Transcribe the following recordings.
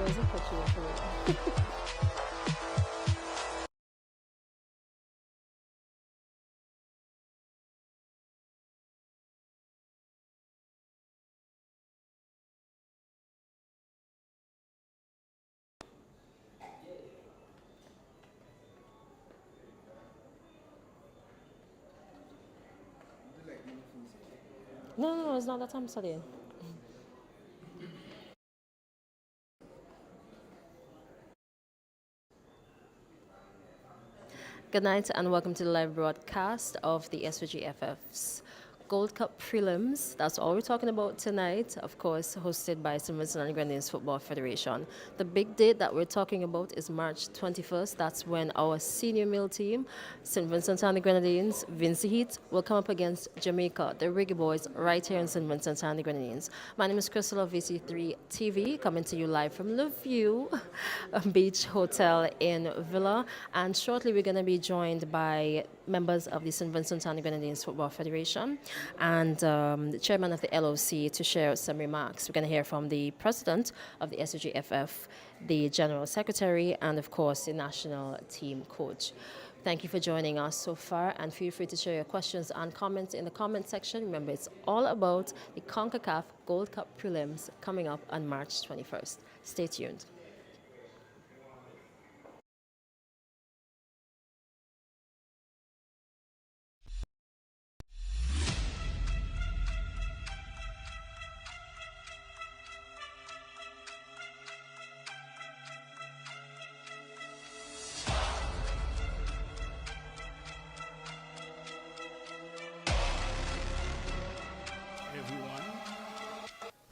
doesn't put you in Peru. No, it's not that I'm studying. Good night and welcome to the live broadcast of the SVGFF's Gold Cup Prelims. That's all we're talking about tonight, of course, hosted by St. Vincent and Grenadines Football Federation. The big date that we're talking about is March 21st. That's when our senior male team, St. Vincent and the Grenadines, Vincent, will come up against Jamaica, the Reggae Boys, right here in St. Vincent and the Grenadines. My name is Crystal of VC3 TV, coming to you live from Le View Beach Hotel in Villa. And shortly we're going to be joined by members of the St. Vincent and the Grenadines Football Federation and the chairman of the LOC to share some remarks. We're going to hear from the president of the SGFF, the general secretary, and of course the national team coach. Thank you for joining us so far, and feel free to share your questions and comments in the comment section. Remember, it's all about the CONCACAF Gold Cup Prelims coming up on March 21st. Stay tuned.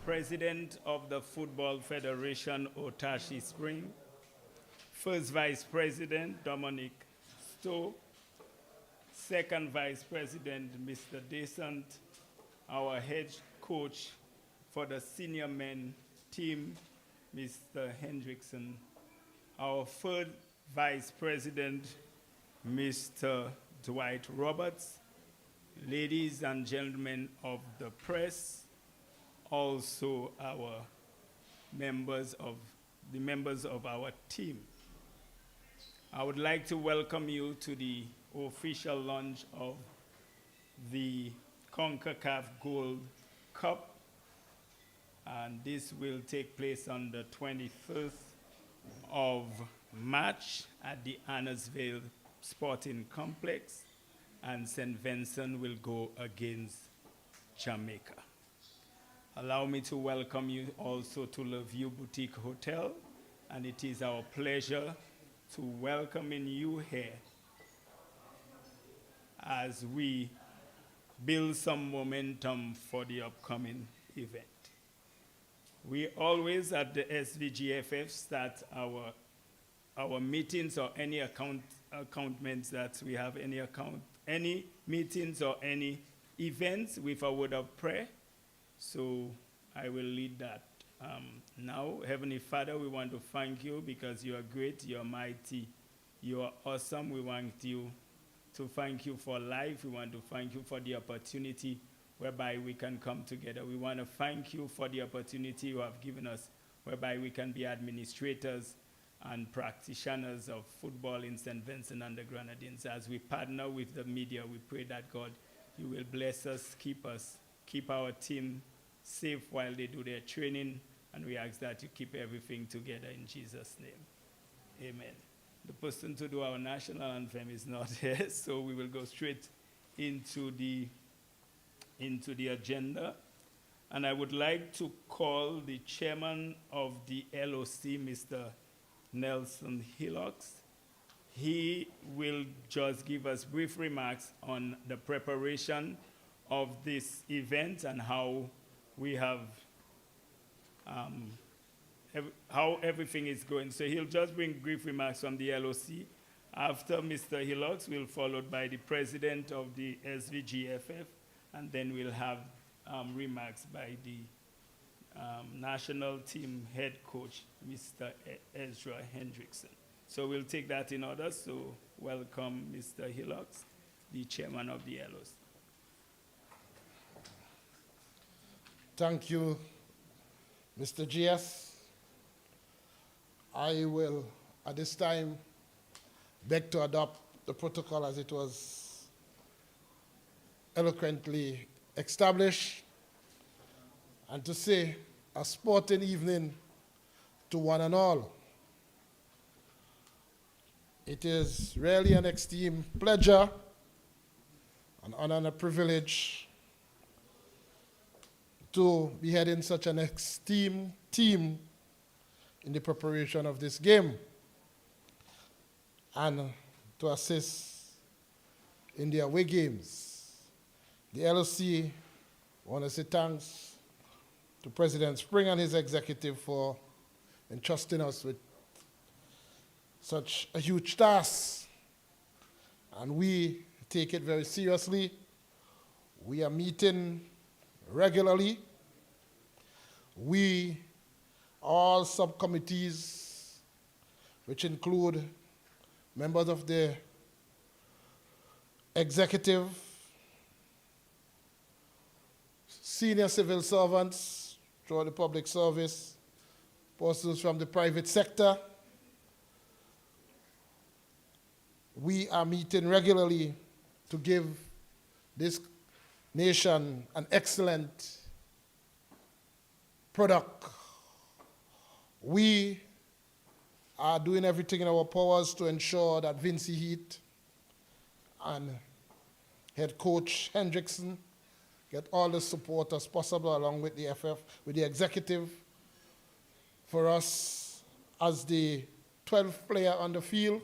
President of the Football Federation, Otashi Spring, First Vice President, Dominic Stowe, Second Vice President, Mr. Vincent, our head coach for the senior men team, Mr. Hendrickson, our third Vice President, Mr. Dwight Roberts, ladies and gentlemen of the press, also our members of our team. I would like to welcome you to the official launch of the CONCACAF Gold Cup, and this will take place on the 21st of March at the Annersville Sporting Complex, and St. Vincent will go against Jamaica. Allow me to welcome you also to Le View Boutique Hotel, and it is our pleasure to welcome you here as we build some momentum for the upcoming event. We always at the SVGFF start our meetings or any accountments that we have, any meetings or any events with a word of prayer. So I will lead that now. Heavenly Father, we want to thank you because you are great, you are mighty, you are awesome. We want you to thank you for life. We want to thank you for the opportunity whereby we can come together. We want to thank you for the opportunity you have given us whereby we can be administrators and practitioners of football in St. Vincent and the Grenadines. As we partner with the media, we pray that, God, you will bless us, keep our team safe while they do their training, and we ask that you keep everything together in Jesus' name. Amen. The person to do our national anthem is not here, so we will go straight into the agenda. And I would like to call the chairman of the LOC, Mr. Nelson Hillocks. He will just give us brief remarks on the preparation of this event and how we have, how everything is going. So he'll just bring brief remarks from the LOC. After Mr. Hillocks, we'll followed by the president of the SVGFF, and then we'll have remarks by the national team head coach, Mr. Ezra Hendrickson. So we'll take that in order. So welcome Mr. Hillocks, the chairman of the LOC. Thank you, Mr. GS. I will, at this time, beg to adopt the protocol as it was eloquently established, and to say a sporting evening to one and all. It is really an extreme pleasure, an honor and a privilege to be heading such an esteemed team in the preparation of this game and to assist in the away games. The LOC want to say thanks to President Spring and his executive for entrusting us with such a huge task, and we take it very seriously. We are meeting regularly. We, all subcommittees, which include members of the executive, senior civil servants throughout the public service, persons from the private sector, we are meeting regularly to give this nation an excellent product. We are doing everything in our powers to ensure that Vincent and head coach Hendrickson get all the support as possible along with the FF, with the executive, for us as the 12th player on the field,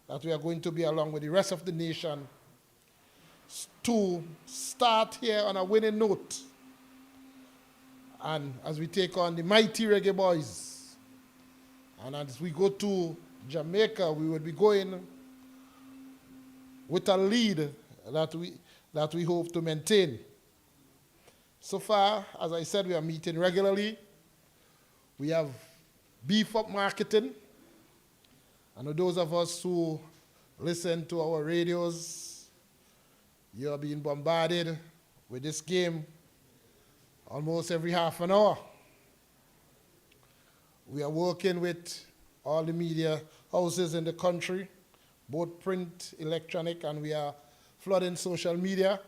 that we are going to be along with the rest of the nation to start here on a winning note. And as we take on the mighty Reggae Boys, and as we go to Jamaica, we will be going with a lead that we hope to maintain. So far, as I said, we are meeting regularly. We have beef up marketing. And those of us who listen to our radios, you are being bombarded with this game almost every half an hour. We are working with all the media houses in the country, both print, electronic, and we are flooding social media.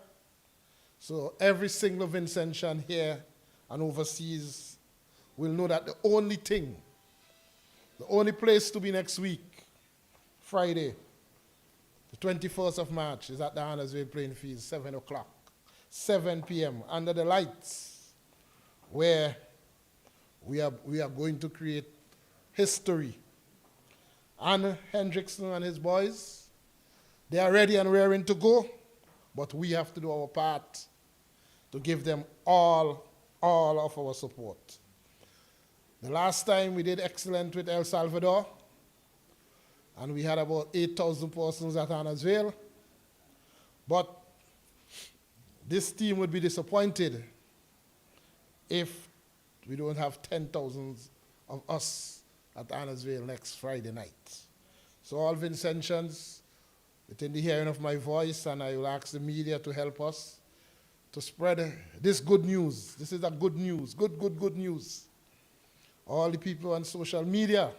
So every single Vincentian here and overseas will know that the only place to be next week, Friday, the 21st of March, is at the Hannersville playing field, 7 o'clock, 7 p.m., under the lights, where we are going to create history. And Hendrickson and his boys, they are ready and raring to go, but we have to do our part to give them all of our support. The last time we did excellent with El Salvador, and we had about 8,000 persons at Hannersville. But this team would be disappointed if we don't have 10,000 of us at Hannersville next Friday night. So all Vincentians, within the hearing of my voice, and I will ask the media to help us to spread this good news. This is a good news, good news. All the people on social media,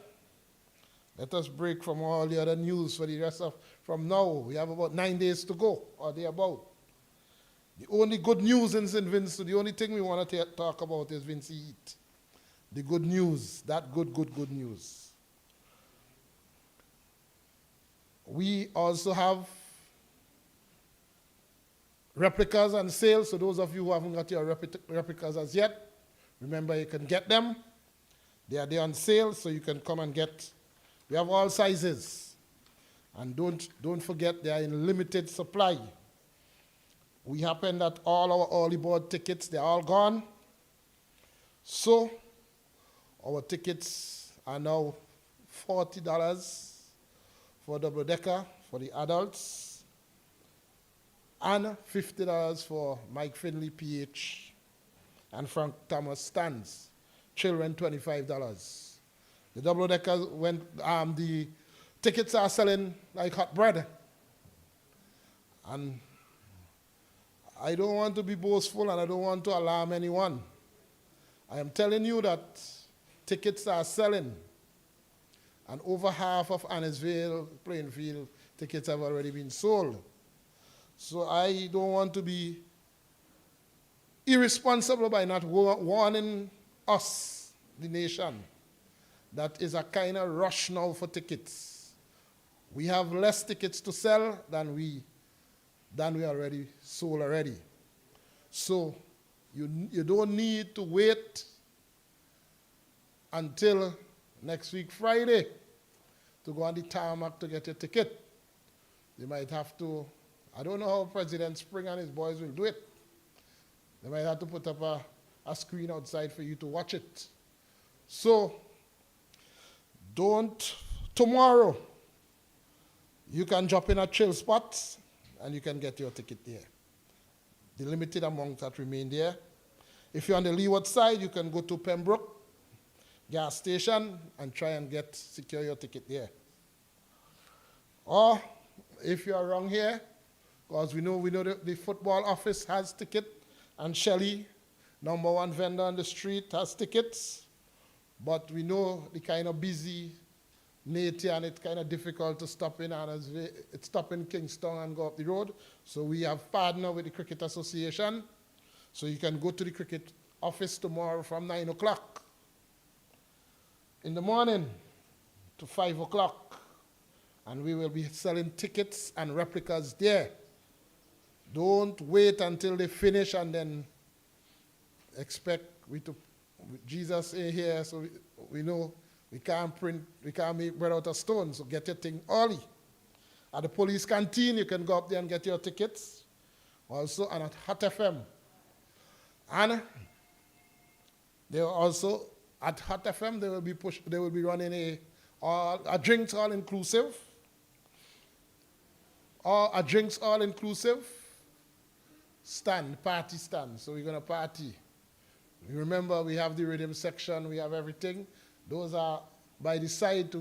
let us break from all the other news for the rest of, from now, we have about 9 days to go, or thereabout. The only good news in St. Vincent, the only thing we want to talk about is Vincent. The good news, that good news. We also have replicas on sale, so those of you who haven't got your replicas as yet, remember you can get them. They are there on sale, so you can come and get. We have all sizes. And don't forget, they are in limited supply. We happen that all our early board tickets, they're all gone. So our tickets are now $40 for double-decker for the adults and $50 for Mike Finley, PH, and Frank Thomas stands. Children, $25. The double-deckers, when the tickets are selling like hot bread. And I don't want to be boastful and I don't want to alarm anyone. I am telling you that tickets are selling. And over half of Annisvale playing field tickets have already been sold. So I don't want to be irresponsible by not warning us, the nation, that is a kind of rush now for tickets. We have less tickets to sell than we already sold already. So you don't need to wait until next week Friday to go on the tarmac to get your ticket. You might have to, I don't know how President Spring and his boys will do it. They might have to put up a screen outside for you to watch it. So tomorrow, you can drop in at Chill Spots and you can get your ticket there. The limited amount that remain there. If you're on the leeward side, you can go to Pembroke gas station and try and secure your ticket there. Or if you're around here, because we know the football office has ticket, and Shelley, #1 vendor on the street, has tickets, but we know the kind of busy nature and it's kind of difficult to stop in Kingston and go up the road. So we have partnered with the Cricket Association. So you can go to the cricket office tomorrow from 9 o'clock in the morning to 5 o'clock. And we will be selling tickets and replicas there. Don't wait until they finish and then expect Jesus in here, so we know we can't make bread out of stone, so get your thing early. At the police canteen, you can go up there and get your tickets. Also, and at Hot FM. And they will also, at Hot FM, they will be running a drinks all inclusive. Or a drinks all inclusive party stand. So we're going to party. You remember, we have the rhythm section, we have everything. Those are by the side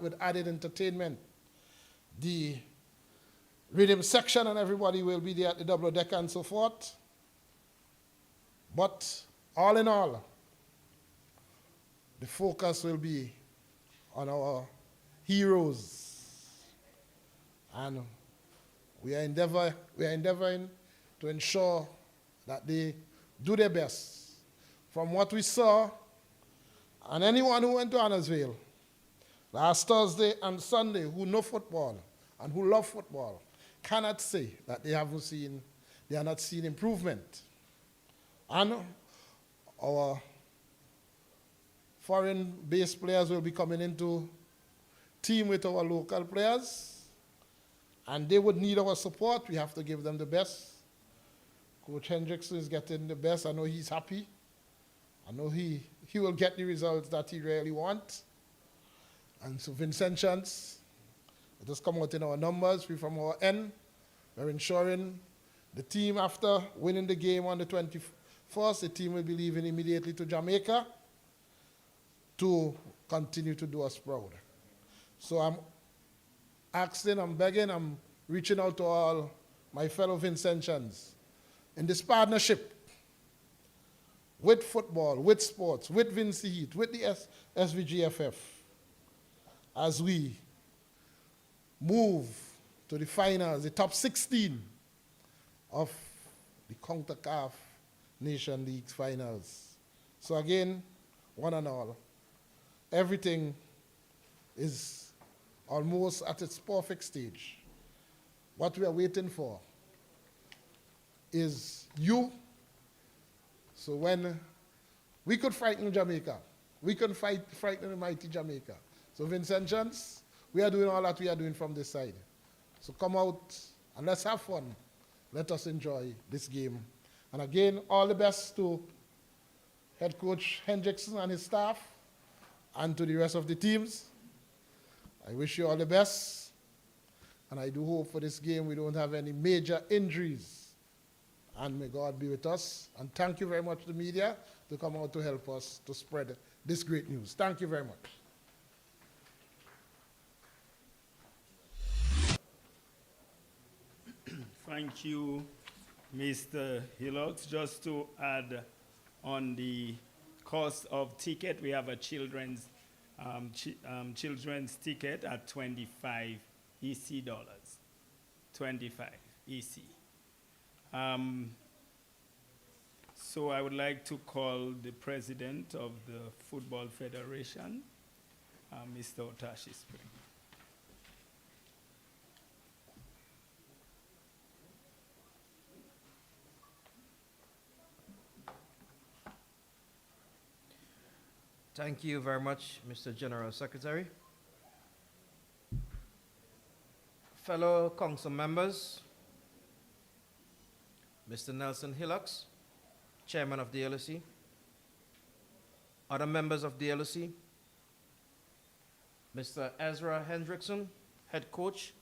with added entertainment. The rhythm section and everybody will be there at the double deck and so forth. But all in all, the focus will be on our heroes. And we are endeavoring to ensure that they do their best. From what we saw, and anyone who went to Annisvale last Thursday and Sunday who know football and who love football cannot say that they are not seeing improvement. And our foreign-based players will be coming into team with our local players, and they would need our support. We have to give them the best. Coach Hendrickson is getting the best. I know he's happy. I know he will get the results that he really wants. And so Vincent, it has come out in our numbers. We from our end, we're ensuring the team, after winning the game on the 21st, the team will be leaving immediately to Jamaica to continue to do us proud. So I'm asking, I'm begging, I'm reaching out to all my fellow Vincentians in this partnership with football, with sports, with Vince Heat, with the Svgff, as we move to the finals, the top 16 of the CONCACAF Nation League finals. So again, one and all, everything is almost at its perfect stage. What we are waiting for is you. So when we could frighten Jamaica, we can frighten the mighty Jamaica. So Vincentians, we are doing all that we are doing from this side. So come out and let's have fun. Let us enjoy this game. And again, all the best to head coach Hendrickson and his staff and to the rest of the teams. I wish you all the best. And I do hope for this game we don't have any major injuries. And may God be with us. And thank you very much to the media to come out to help us to spread this great news. Thank you very much. Thank you, Mr. Hillox. Just to add on the cost of ticket, we have a children's children's ticket at 25 EC dollars. 25 EC. So I would like to call the president of the Football Federation, Mr. Otashi Spring. Thank you very much, Mr. General Secretary. Fellow council members, Mr. Nelson Hillocks, Chairman of the LOC, other members of the LOC, Mr. Ezra Hendrickson, Head Coach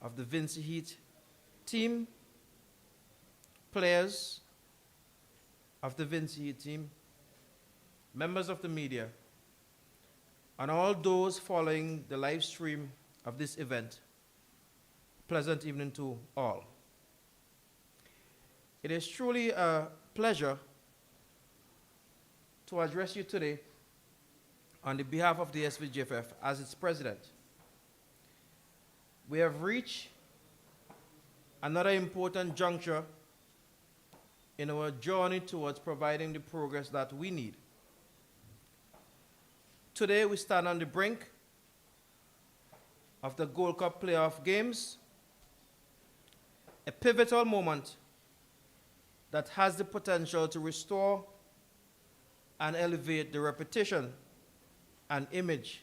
of the Vincent team, players of the Vincent team, members of the media, and all those following the live stream of this event, pleasant evening to all. It is truly a pleasure to address you today on the behalf of the Svgff as its president. We have reached another important juncture in our journey towards providing the progress that we need. Today we stand on the brink of the Gold Cup playoff games, a pivotal moment that has the potential to restore and elevate the reputation and image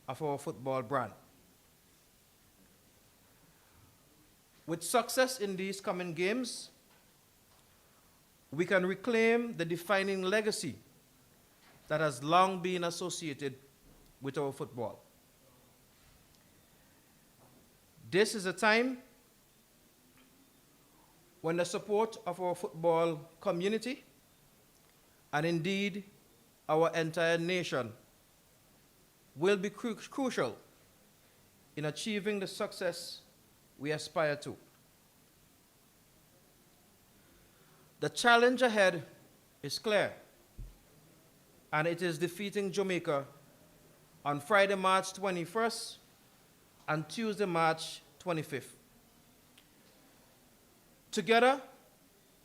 of our football brand. With success in these coming games, we can reclaim the defining legacy that has long been associated with our football. This is a time when the support of our football community, and indeed our entire nation, will be crucial in achieving the success we aspire to. The challenge ahead is clear, and it is defeating Jamaica on Friday, March 21st and Tuesday, March 25th. Together,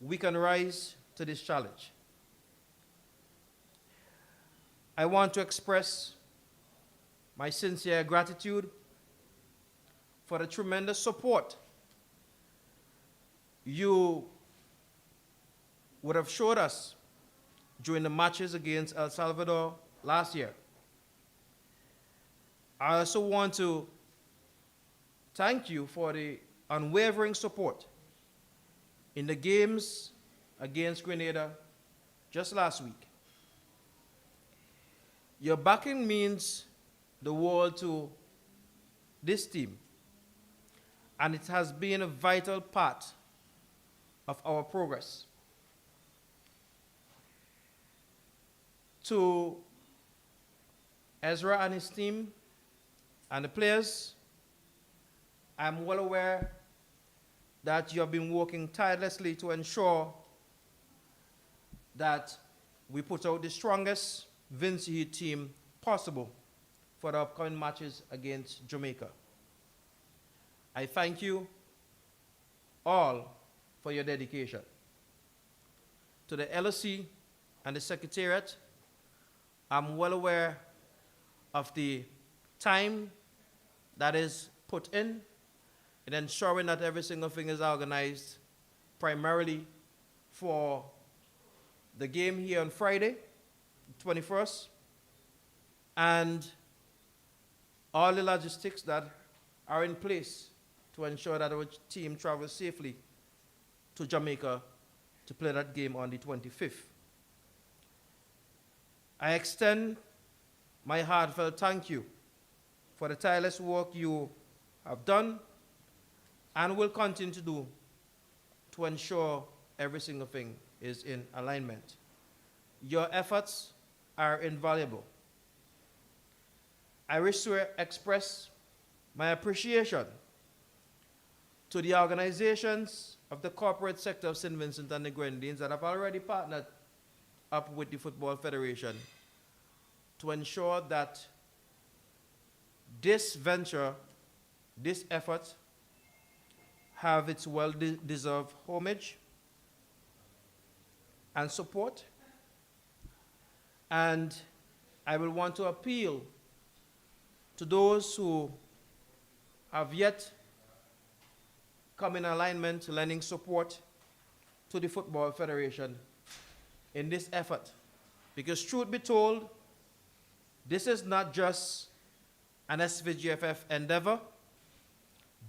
we can rise to this challenge. I want to express my sincere gratitude for the tremendous support you would have showed us during the matches against El Salvador last year. I also want to thank you for the unwavering support in the games against Grenada just last week. Your backing means the world to this team, and it has been a vital part of our progress. To Ezra and his team and the players, I'm well aware that you have been working tirelessly to ensure that we put out the strongest Vincent team possible for the upcoming matches against Jamaica. I thank you all for your dedication. To the LOC and the Secretariat, I'm well aware of the time that is put in ensuring that every single thing is organized primarily for the game here on Friday, 21st, and all the logistics that are in place to ensure that our team travels safely to Jamaica to play that game on the 25th. I extend my heartfelt thank you for the tireless work you have done and will continue to do to ensure every single thing is in alignment. Your efforts are invaluable. I wish to express my appreciation to the organizations of the corporate sector of St. Vincent and the Grenadines that have already partnered up with the Football Federation to ensure that this venture, this effort, have its well-deserved homage and support. And I will want to appeal to those who have yet come in alignment, lending support to the Football Federation in this effort. Because truth be told, this is not just an SVGFF endeavor.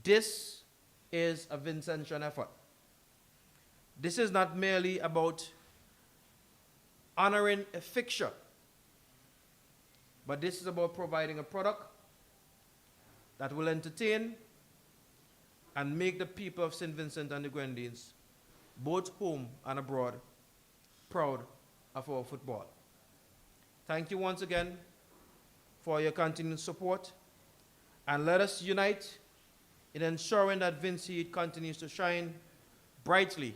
This is a Vincentian effort. This is not merely about honoring a fixture, but this is about providing a product that will entertain and make the people of St. Vincent and the Grenadines, both home and abroad, proud of our football. Thank you once again for your continued support, and let us unite in ensuring that Vince Heat continues to shine brightly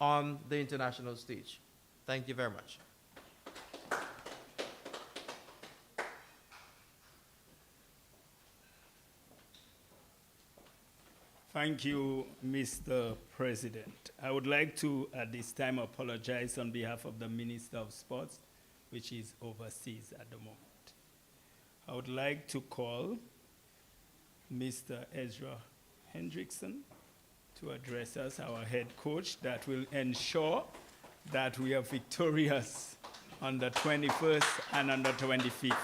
on the international stage. Thank you very much. Thank you, Mr. President. I would like to, at this time, apologize on behalf of the Minister of Sports, which is overseas at the moment. I would like to call Mr. Ezra Hendrickson to address us, our head coach, that will ensure that we are victorious on the 21st and on the 25th.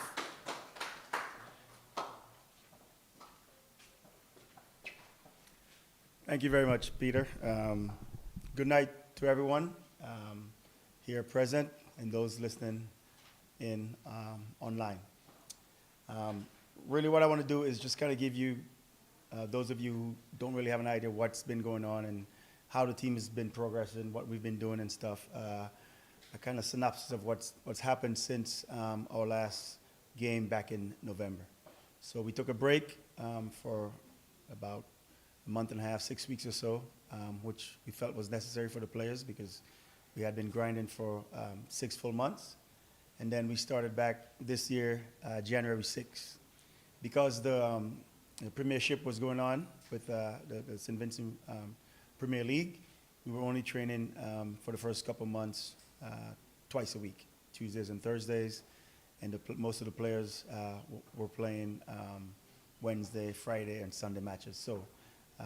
Thank you very much, Peter. Good night to everyone here present and those listening in online. Really what I want to do is just kind of give you, those of you who don't really have an idea what's been going on and how the team has been progressing, what we've been doing and stuff, a kind of synopsis of what's happened since our last game back in November. So we took a break for about a month and a half, 6 weeks or so, which we felt was necessary for the players because we had been grinding for 6 full months. And then we started back this year, January 6th. Because the premiership was going on with the St. Vincent Premier League, we were only training for the first couple months twice a week, Tuesdays and Thursdays. And most of the players were playing Wednesday, Friday, and Sunday matches. So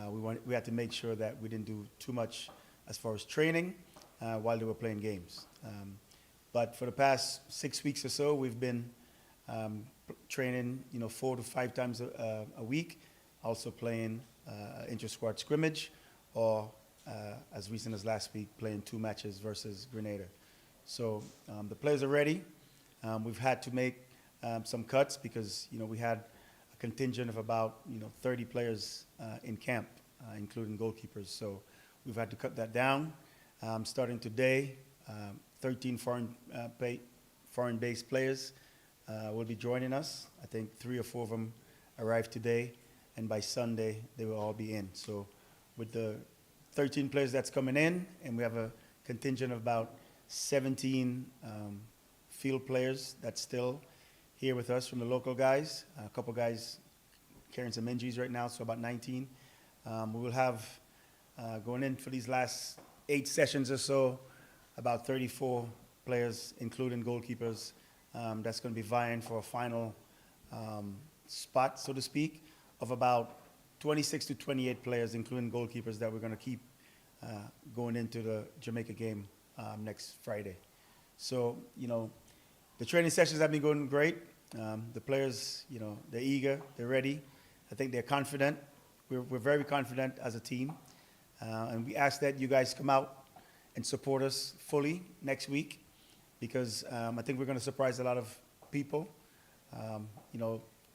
we had to make sure that we didn't do too much as far as training while they were playing games. But for the past 6 weeks or so, we've been training, 4 to 5 times a week, also playing inter-squad scrimmage, or as recent as last week, playing 2 matches versus Grenada. So the players are ready. We've had to make some cuts because, we had a contingent of about, 30 players in camp, including goalkeepers. So we've had to cut that down. Starting today, 13 foreign-based players will be joining us. I think 3 or 4 of them arrived today, and by Sunday, they will all be in. So with the 13 players that's coming in, and we have a contingent of about 17 field players that's still here with us from the local guys. A couple guys carrying some injuries right now, so about 19. We will have, going in for these last 8 sessions or so, about 34 players, including goalkeepers, that's going to be vying for a final spot, so to speak, of about 26 to 28 players, including goalkeepers, that we're going to keep going into the Jamaica game next Friday. So, the training sessions have been going great. The players, they're eager, they're ready. I think they're confident. We're very confident as a team. And we ask that you guys come out and support us fully next week because I think we're going to surprise a lot of people.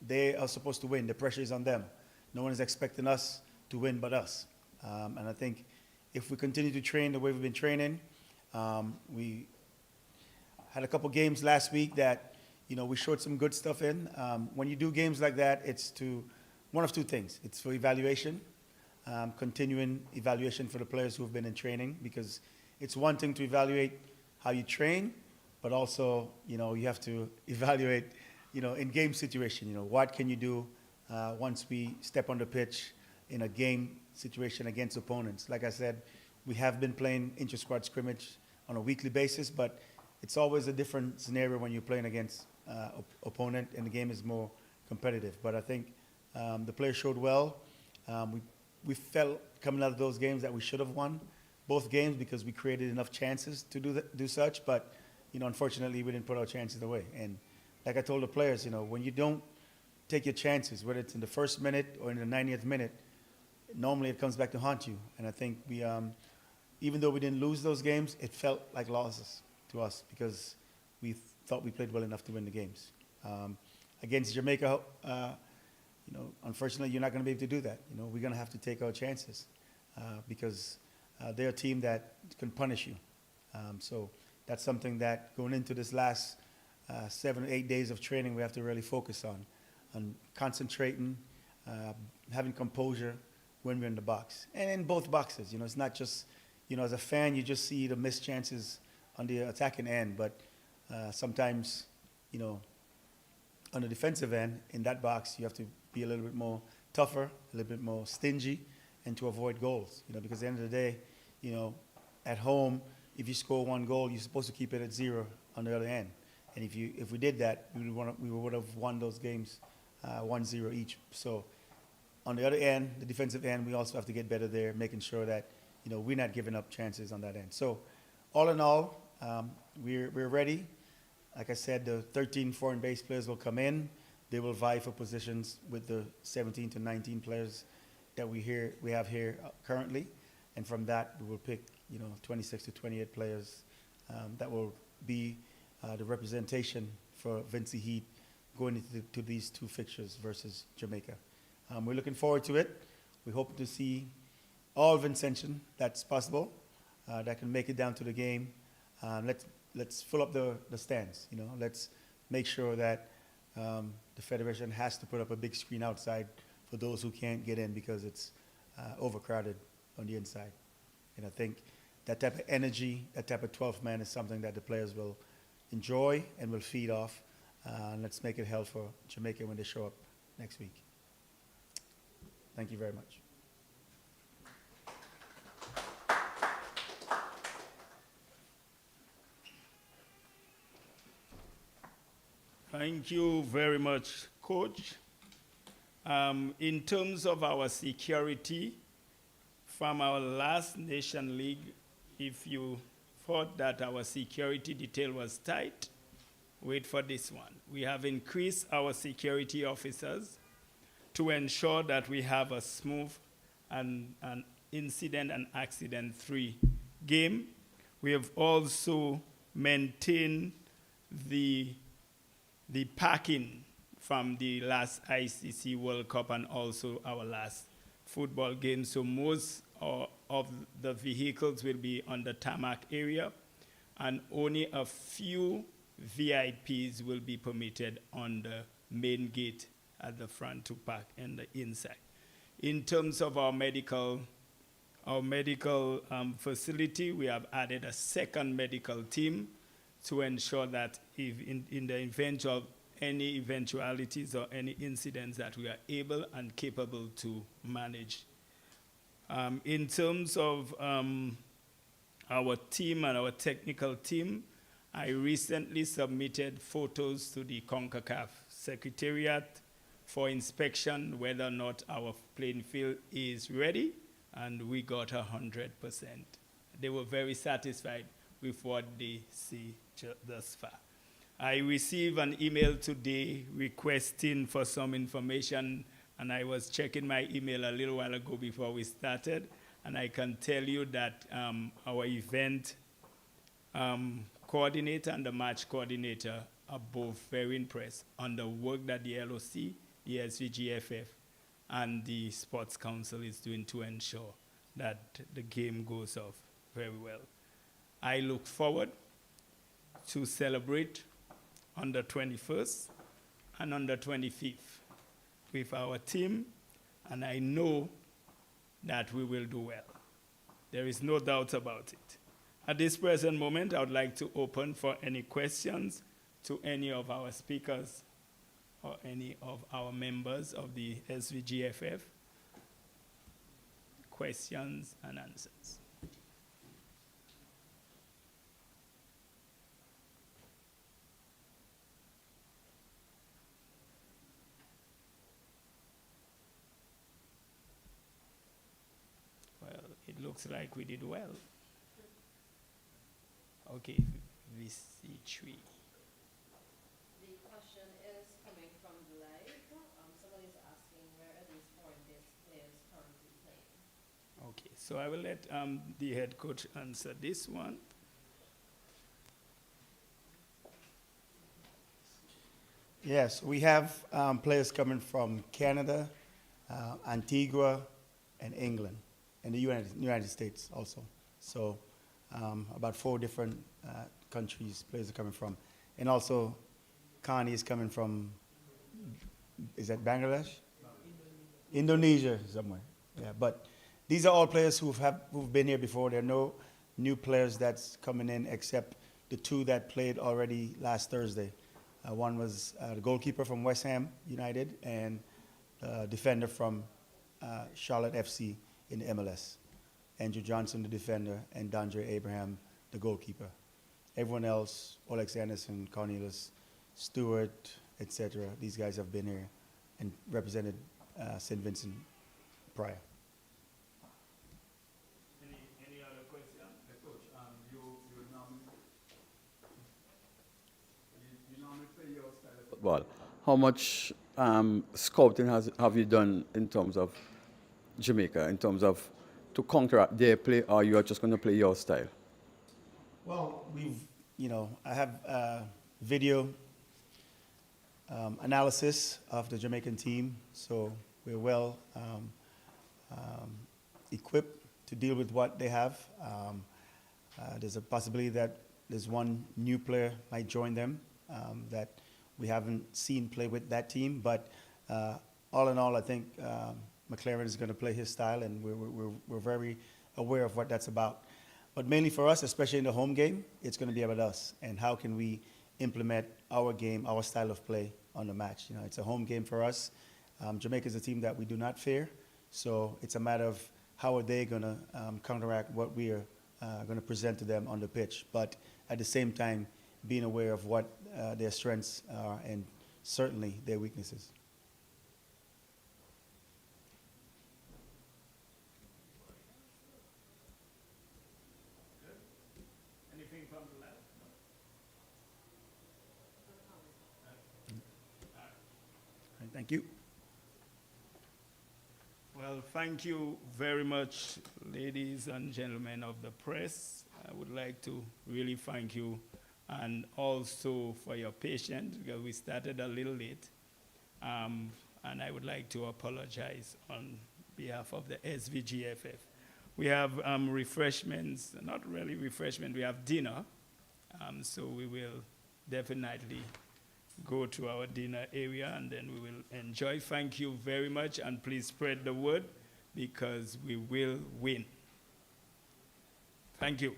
They are supposed to win. The pressure is on them. No one is expecting us to win but us. And I think if we continue to train the way we've been training, we had a couple games last week that, we showed some good stuff in. When you do games like that, it's to one of 2 things. It's for evaluation, continuing evaluation for the players who have been in training, because it's one thing to evaluate how you train, but also, you have to evaluate, in game situation, what can you do once we step on the pitch in a game situation against opponents. Like I said, we have been playing inter-squad scrimmage on a weekly basis, but it's always a different scenario when you're playing against opponent and the game is more competitive. But I think the players showed well. We felt coming out of those games that we should have won both games because we created enough chances to do such, but unfortunately we didn't put our chances away. And like I told the players, when you don't take your chances, whether it's in the first minute or in the 90th minute, normally it comes back to haunt you. And I think we, even though we didn't lose those games, it felt like losses to us because we thought we played well enough to win the games. Against Jamaica, unfortunately, you're not going to be able to do that. We're going to have to take our chances because they're a team that can punish you. So that's something that going into this last 7 or 8 days of training, we have to really focus on concentrating, having composure when we're in the box. And in both boxes, it's not just, as a fan, you just see the missed chances on the attacking end, but sometimes, on the defensive end, in that box, you have to be a little bit more tougher, a little bit more stingy, and to avoid goals, because at the end of the day, at home, if you score 1 goal, you're supposed to keep it at 0 on the other end. And if we did that, we would have won those games 1-0 each. So on the other end, the defensive end, we also have to get better there, making sure that we're not giving up chances on that end. So all in all, we're ready. Like I said, the 13 foreign-based players will come in. They will vie for positions with the 17 to 19 players that we have here currently. And from that, we will pick 26 to 28 players that will be the representation for Vincent Heat going into these 2 fixtures versus Jamaica. We're looking forward to it. We hope to see all Vincentian that's possible that can make it down to the game. Let's fill up the stands. Let's make sure that the Federation has to put up a big screen outside for those who can't get in because it's overcrowded on the inside. And I think that type of energy, that type of 12th man is something that the players will enjoy and will feed off. And let's make it hell for Jamaica when they show up next week. Thank you very much. Thank you very much, Coach. In terms of our security, from our last Nation League, if you thought that our security detail was tight, wait for this one. We have increased our security officers to ensure that we have a smooth and an incident and accident-free game. We have also maintained the parking from the last ICC World Cup and also our last football game. So most of the vehicles will be on the tarmac area, and only a few VIPs will be permitted on the main gate at the front to park and the inside. In terms of our medical facility, we have added a second medical team to ensure that if in the event of any eventualities or any incidents that we are able and capable to manage. In terms of our team and our technical team, I recently submitted photos to the CONCACAF Secretariat for inspection whether or not our playing field is ready, and we got 100%. They were very satisfied with what they see thus far. I received an email today requesting for some information, and I was checking my email a little while ago before we started, and I can tell you that our event coordinator and the match coordinator are both very impressed on the work that the LOC, the Svgff, and the Sports Council is doing to ensure that the game goes off very well. I look forward to celebrate on the 21st and on the 25th with our team, and I know that we will do well. There is no doubt about it. At this present moment, I would like to open for any questions to any of our speakers or any of our members of the SVGFF. Questions and answers. Well, it looks like we did well. Okay, VC3. The question is coming from the live. Someone is asking where are these foreign-based players currently playing? Okay, so I will let the head coach answer this one. Yes, we have players coming from Canada, Antigua, and England, and the United States also. So about 4 different countries players are coming from. And also, Kani is coming from, is that Bangladesh? Indonesia somewhere. Yeah, but these are all players who've been here before. There are no new players that's coming in except the 2 that played already last Thursday. One was the goalkeeper from West Ham United and defender from Charlotte FC in the MLS. Andrew Johnson, the defender, and Dandre Abraham, the goalkeeper. Everyone else, Olex Anderson, Cornelius, Stewart, etc., these guys have been here and represented St. Vincent prior. Any other question? Coach, you normally play your style of football. How much scouting have you done in terms of Jamaica, in terms of to counteract their play, or you are just going to play your style? Well, I have video analysis of the Jamaican team, so we're well equipped to deal with what they have. There's a possibility that there's one new player might join them that we haven't seen play with that team, but all in all, I think McLaren is going to play his style, and we're very aware of what that's about. But mainly for us, especially in the home game, it's going to be about us and how can we implement our game, our style of play on the match. It's a home game for us. Jamaica is a team that we do not fear, so it's a matter of how are they going to counteract what we are going to present to them on the pitch. But at the same time, being aware of what their strengths are and certainly their weaknesses. Anything from the lab? Thank you. Well, thank you very much, ladies and gentlemen of the press. I would like to really thank you, and also for your patience, because we started a little late. And I would like to apologize on behalf of the SVGFF. We have refreshments, not really refreshment, we have dinner. So we will definitely go to our dinner area and then we will enjoy. Thank you very much, and please spread the word because we will win. Thank you.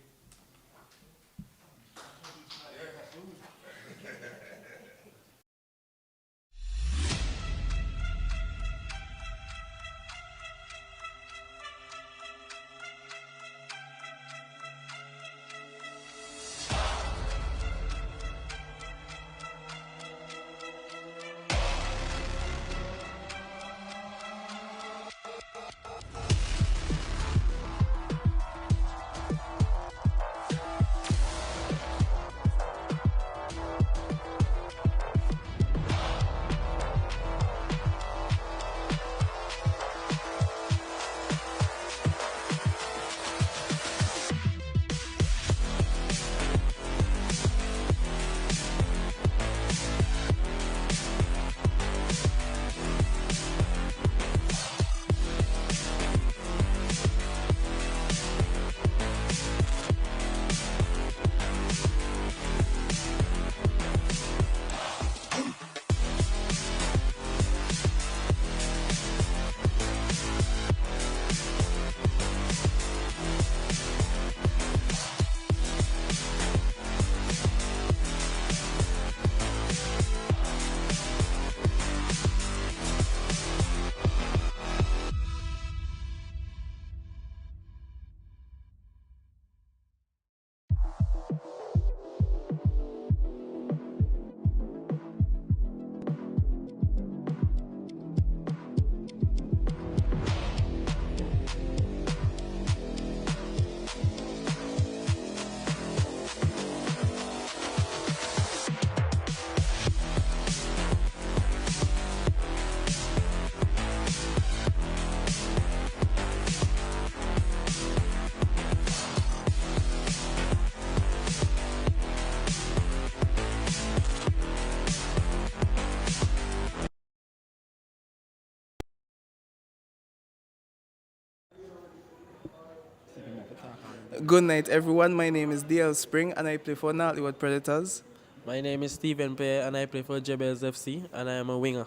Good night, everyone. My name is DL Spring, and I play for Nollywood Predators. My name is Stephen Pear and I play for Jebels FC and I am a winger.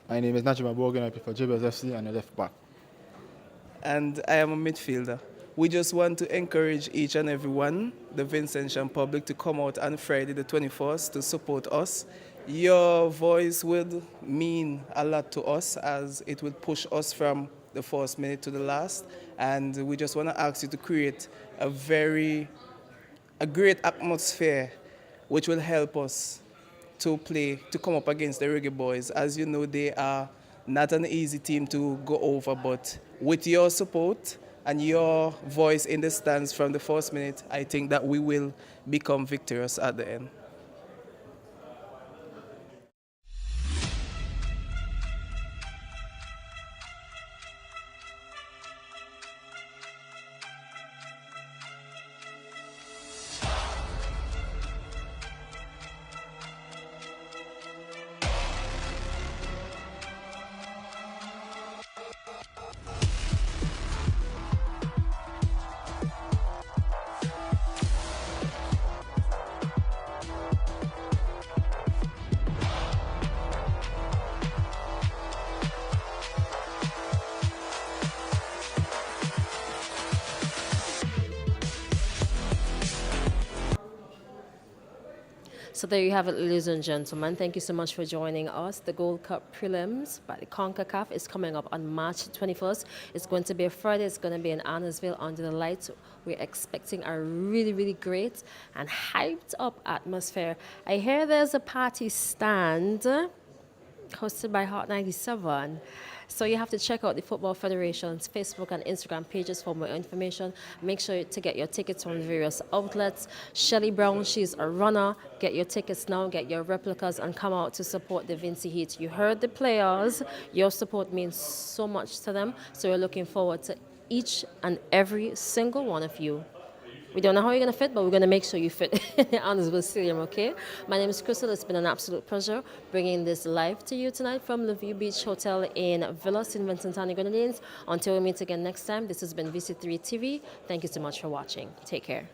My name is Najima Bogan. I play for Jebels FC and a left back. And I am a midfielder. We just want to encourage each and everyone, the Vincentian public, to come out on Friday the 21st to support us. Your voice would mean a lot to us as it will push us from the first minute to the last. And we just want to ask you to create a great atmosphere which will help us to come up against the Reggae Boys. As you know, they are not an easy team to go over, but with your support and your voice in the stands from the first minute, I think that we will become victorious at the end. So there you have it, ladies and gentlemen. Thank you so much for joining us. The Gold Cup Prelims by the CONCACAF is coming up on March 21st. It's going to be a Friday. It's going to be in Annisville under the lights. We're expecting a really, really great and hyped up atmosphere. I hear there's a party stand hosted by Hot 97. So you have to check out the Football Federation's Facebook and Instagram pages for more information. Make sure to get your tickets from various outlets. Shelly Brown, she's a runner. Get your tickets now, get your replicas, and come out to support the Vincy Heat. You heard the players. Your support means so much to them. So we're looking forward to each and every single one of you. We don't know how you're going to fit, but we're going to make sure you fit in the Annisville Stadium, okay? My name is Crystal. It's been an absolute pleasure bringing this live to you tonight from the View Beach Hotel in Villas in Vincent and the Grenadines. Until we meet again next time, this has been VC3 TV. Thank you so much for watching. Take care.